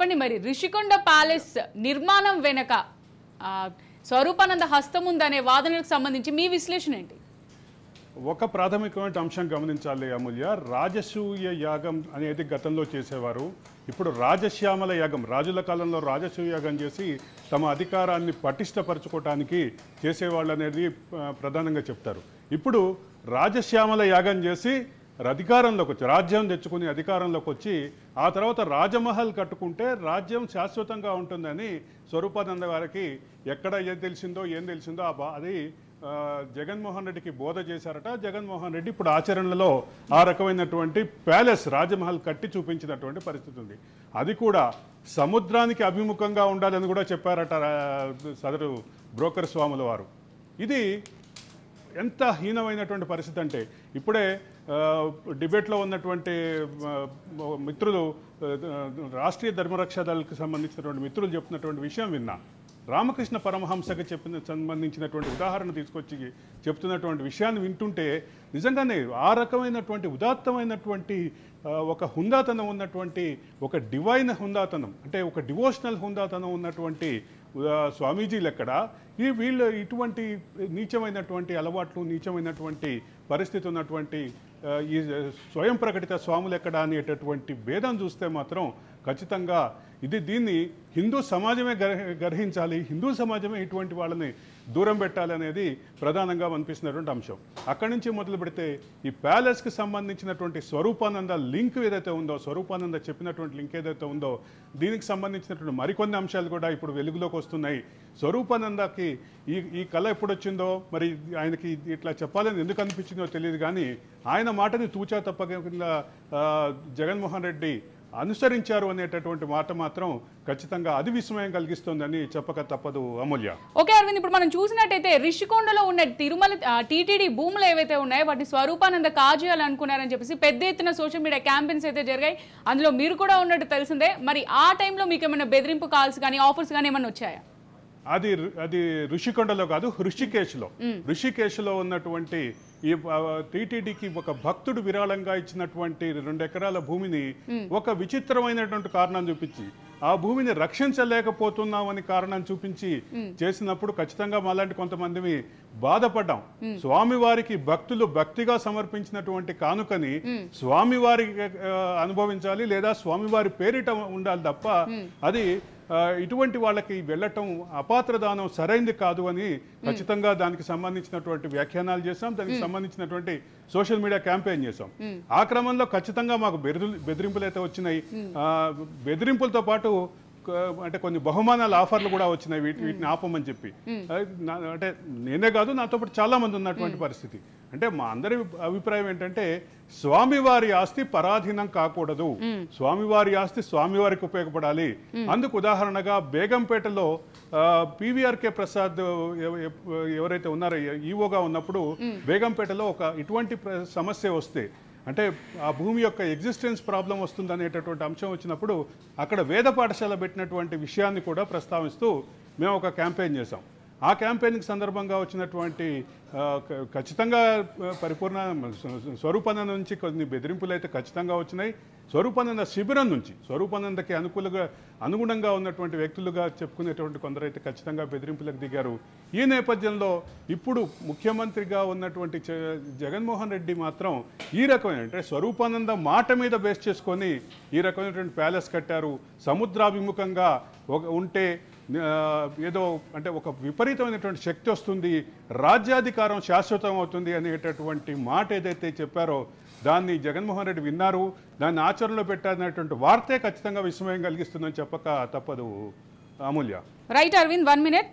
చెప్పండి మరి రిషికొండ ప్యాలెస్ నిర్మాణం వెనక స్వరూపానంద హస్తం ఉందనే వాదనలకు సంబంధించి మీ విశ్లేషణ ఏంటి? ఒక ప్రాథమికమైన అంశం గమనించాలి అమూల్య. రాజసూయ యాగం అనేది గతంలో చేసేవారు. ఇప్పుడు రాజశ్యామల యాగం, రాజుల కాలంలో రాజసూయ యాగం చేసి తమ అధికారాన్ని పటిష్టపరచుకోవటానికి చేసేవాళ్ళు అనేది ప్రధానంగా చెప్తారు. ఇప్పుడు రాజశ్యామల యాగం చేసి అధికారంలోకి వచ్చి రాజ్యం తెచ్చుకుని అధికారంలోకి వచ్చి ఆ తర్వాత రాజమహల్ కట్టుకుంటే రాజ్యం శాశ్వతంగా ఉంటుందని స్వరూపానంద గారికి ఎక్కడ ఏం తెలిసిందో అది జగన్మోహన్ రెడ్డికి బోధ చేశారట. జగన్మోహన్ రెడ్డి ఇప్పుడు ఆచరణలో ఆ రకమైనటువంటి ప్యాలెస్ రాజమహల్ కట్టి చూపించినటువంటి పరిస్థితి ఉంది. అది కూడా సముద్రానికి అభిముఖంగా ఉండాలని కూడా చెప్పారట సదరు బ్రోకర్ స్వాముల వారు. ఇది ఎంత హీనమైనటువంటి పరిస్థితి అంటే ఇప్పుడే డిబేట్లో ఉన్నటువంటి మిత్రులు, రాష్ట్రీయ ధర్మరక్షా దళాలకు సంబంధించినటువంటి మిత్రులు చెప్తున్నటువంటి విషయం విన్నా. రామకృష్ణ పరమహంసకి సంబంధించినటువంటి ఉదాహరణ తీసుకొచ్చి చెప్తున్నటువంటి విషయాన్ని వింటుంటే నిజంగానే ఆ రకమైనటువంటి ఉదాత్తమైనటువంటి ఒక హుందాతనం ఉన్నటువంటి, ఒక డివైన్ హుందాతనం అంటే ఒక డివోషనల్ హుందాతనం ఉన్నటువంటి స్వామీజీలు ఎక్కడ, వీళ్ళు ఇటువంటి నీచమైనటువంటి అలవాట్లు, నీచమైనటువంటి పరిస్థితి ఉన్నటువంటి ఈ స్వయం ప్రకటిత స్వాములు ఎక్కడ అనేటటువంటి భేదం చూస్తే మాత్రం ఖచ్చితంగా దీన్ని హిందూ సమాజమే గ్రహించాలి, హిందూ సమాజమే ఇటువంటి వాళ్ళని దూరం పెట్టాలి అనేది ప్రధానంగా అనిపిస్తున్నటువంటి అంశం. అక్కడి నుంచి మొదలు పెడితే ఈ ప్యాలెస్కి సంబంధించినటువంటి స్వరూపానంద లింక్ ఏదైతే ఉందో, స్వరూపానంద చెప్పినటువంటి లింక్ ఏదైతే ఉందో దీనికి సంబంధించినటువంటి మరికొన్ని అంశాలు కూడా ఇప్పుడు వెలుగులోకి వస్తున్నాయి. స్వరూపానందకి ఈ కళ ఎప్పుడు వచ్చిందో, మరి ఆయనకి ఇట్లా చెప్పాలని ఎందుకు అనిపించిందో తెలియదు, కానీ ఆయన మాటని తూచా తప్పకుండా జగన్మోహన్ రెడ్డి అనుసరించారు అనేటటువంటి మాట మాత్రం ఖచ్చితంగా అది విస్మయం కలిగిస్తుందని చెప్పక తప్పదు అమూల్య. ఓకే అరవింద్, ఇప్పుడు మనం చూసినట్టయితే రిషికొండలో ఉన్న తిరుమల టీటీడీ భూములు ఏవైతే ఉన్నాయో వాటిని స్వరూపానంద కాజేయాలనుకున్నారని చెప్పేసి పెద్ద ఎత్తున సోషల్ మీడియా క్యాంపెయిన్స్ అయితే జరిగాయి. అందులో మీరు కూడా ఉన్నట్టు తెలిసిందే. మరి ఆ టైంలో మీకు ఏమైనా బెదిరింపు కాల్స్ కానీ ఆఫర్స్ కానీ ఏమైనా వచ్చాయా? అది ఋషికొండలో కాదు, ఋషికేశ్లో ఉన్నటువంటి ఈ టీటీడీకి ఒక భక్తుడు విరాళంగా ఇచ్చినటువంటి 2 ఎకరాల భూమిని ఒక విచిత్రమైనటువంటి కారణం చూపించి ఆ భూమిని రక్షించలేకపోతున్నామని కారణం చూపించి చేసినప్పుడు ఖచ్చితంగా మాలాంటి కొంతమంది బాధపడ్డాం. స్వామివారికి భక్తులు భక్తిగా సమర్పించినటువంటి కానుకని స్వామివారికి అనుభవించాలి, లేదా స్వామివారి పేరిట ఉండాలి తప్ప అది ఇటువంటి వాళ్ళకి వెళ్ళటం అపాత్రదానం సరైంది కాదు అని ఖచ్చితంగా దానికి సంబంధించినటువంటి వ్యాఖ్యానాలు చేశాం, దానికి సంబంధించినటువంటి సోషల్ మీడియా క్యాంపెయిన్ చేశాం. ఆ క్రమంలో ఖచ్చితంగా మాకు బెదిరింపులు అయితే వచ్చినాయి. బెదిరింపులతో పాటు అంటే కొన్ని బహుమానాల ఆఫర్లు కూడా వచ్చినాయి వీటిని ఆపమని చెప్పి. అంటే నేనే కాదు, నాతో పాటు చాలా మంది ఉన్నటువంటి పరిస్థితి. అంటే మా అందరి అభిప్రాయం ఏంటంటే స్వామివారి ఆస్తి పరాధీనం కాకూడదు, స్వామివారి ఆస్తి స్వామివారికి ఉపయోగపడాలి. అందుకు ఉదాహరణగా బేగంపేటలో పివిఆర్కే ప్రసాద్ ఎవరైతే ఉన్నారో ఈవోగా ఉన్నప్పుడు బేగంపేటలో ఇటువంటి సమస్య వస్తే, అంటే ఆ భూమి యొక్క ఎగ్జిస్టెన్స్ ప్రాబ్లం వస్తుంది అనేటటువంటి అంశం వచ్చినప్పుడు అక్కడ వేద పాఠశాల పెట్టినటువంటి విషయాన్ని కూడా ప్రస్తావిస్తూ మేము ఒక క్యాంపెయిన్ చేసాం. ఆ క్యాంపెయిన్కి సందర్భంగా వచ్చినటువంటి ఖచ్చితంగా పరిపూర్ణ స్వరూపానంద నుంచి కొన్ని బెదిరింపులు అయితే ఖచ్చితంగా వచ్చినాయి. స్వరూపానంద శిబిరం నుంచి స్వరూపానందకి అనుగుణంగా ఉన్నటువంటి వ్యక్తులుగా చెప్పుకునేటువంటి కొందరైతే ఖచ్చితంగా బెదిరింపులకు దిగారు. ఈ నేపథ్యంలో ఇప్పుడు ముఖ్యమంత్రిగా ఉన్నటువంటి జగన్మోహన్ రెడ్డి మాత్రం ఈ రకమైన, అంటే స్వరూపానంద మాట మీద బేస్ చేసుకొని ఈ రకమైనటువంటి ప్యాలెస్ కట్టారు. సముద్రాభిముఖంగా ఉంటే ఏదో అంటే ఒక విపరీతమైనటువంటి శక్తి వస్తుంది, రాజ్యాధికారం శాశ్వతం అవుతుంది అనేటటువంటి మాట ఏదైతే చెప్పారో దాన్ని జగన్మోహన్ రెడ్డి విన్నారు, దాన్ని ఆచరణలో పెట్టారనేటువంటి వార్తే ఖచ్చితంగా విస్మయం కలిగిస్తుందని చెప్పక తప్పదు అమూల్య. Right Arvind, 1 minute.